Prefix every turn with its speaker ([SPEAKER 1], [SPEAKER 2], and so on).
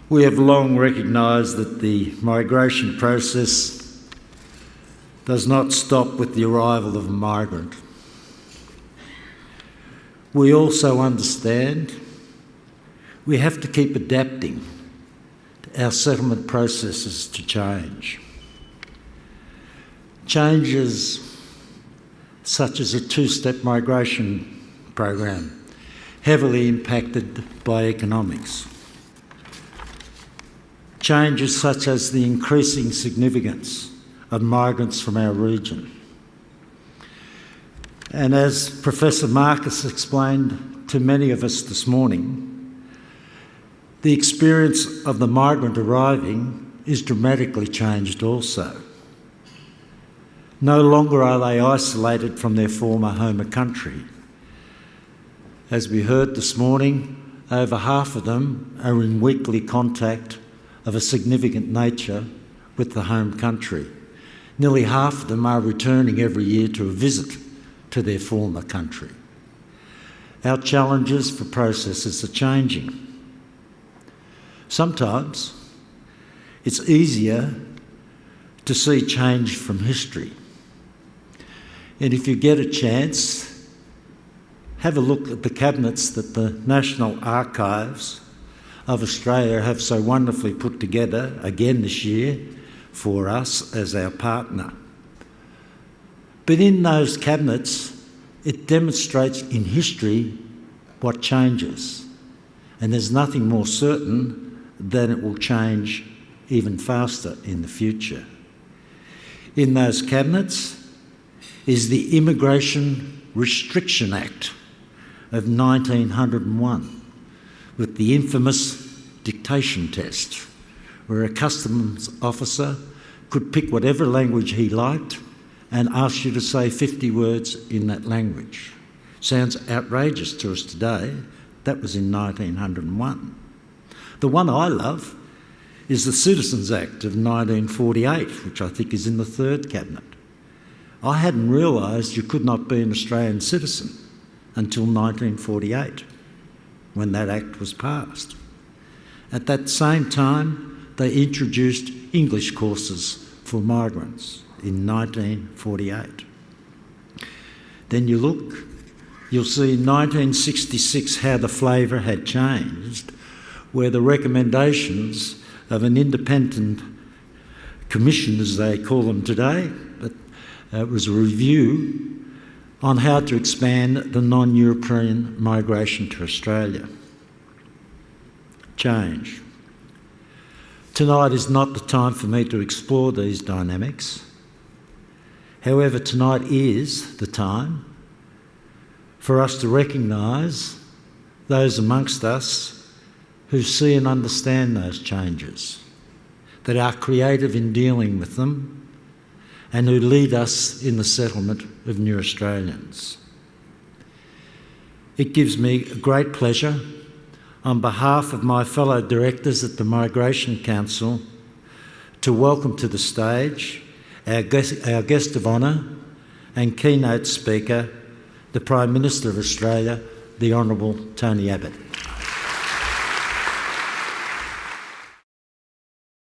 [SPEAKER 1] We have long recognised that the migration process does not stop with the arrival of a migrant. We also understand we have to keep adapting our settlement processes to change. Changes such as a two-step migration program, heavily impacted by economics. Changes such as the increasing significance of migrants from our region. And as Professor Marcus explained to many of us this morning, the experience of the migrant arriving is dramatically changed also. No longer are they isolated from their former home country. As we heard this morning, over half of them are in weekly contact of a significant nature with the home country. Nearly half of them are returning every year to a visit to their former country. Our challenges for processes are changing. Sometimes it's easier to see change from history. And if you get a chance, have a look at the cabinets that the National Archives of Australia have so wonderfully put together again this year for us as our partner. But in those cabinets, it demonstrates in history what changes. And there's nothing more certain than it will change even faster in the future. In those cabinets is the Immigration Restriction Act of 1901, with the infamous dictation test, where a customs officer could pick whatever language he liked and ask you to say 50 words in that language. Sounds outrageous to us today. That was in 1901. The one I love is the Citizens Act of 1948, which I think is in the third cabinet. I hadn't realised you could not be an Australian citizen until 1948, when that act was passed. At that same time, they introduced English courses for migrants in 1948. Then you look, you'll see in 1966 how the flavour had changed, where the recommendations of an independent commission, as they call them today, but it was a review on how to expand the non-European migration to Australia. Change. Tonight is not the time for me to explore these dynamics. However, tonight is the time for us to recognise those amongst us who see and understand those changes, that are creative in dealing with them, and who lead us in the settlement of new Australians. It gives me great pleasure, on behalf of my fellow directors at the Migration Council, to welcome to the stage our guest of honour and keynote speaker, the Prime Minister of Australia, the Honourable Tony Abbott.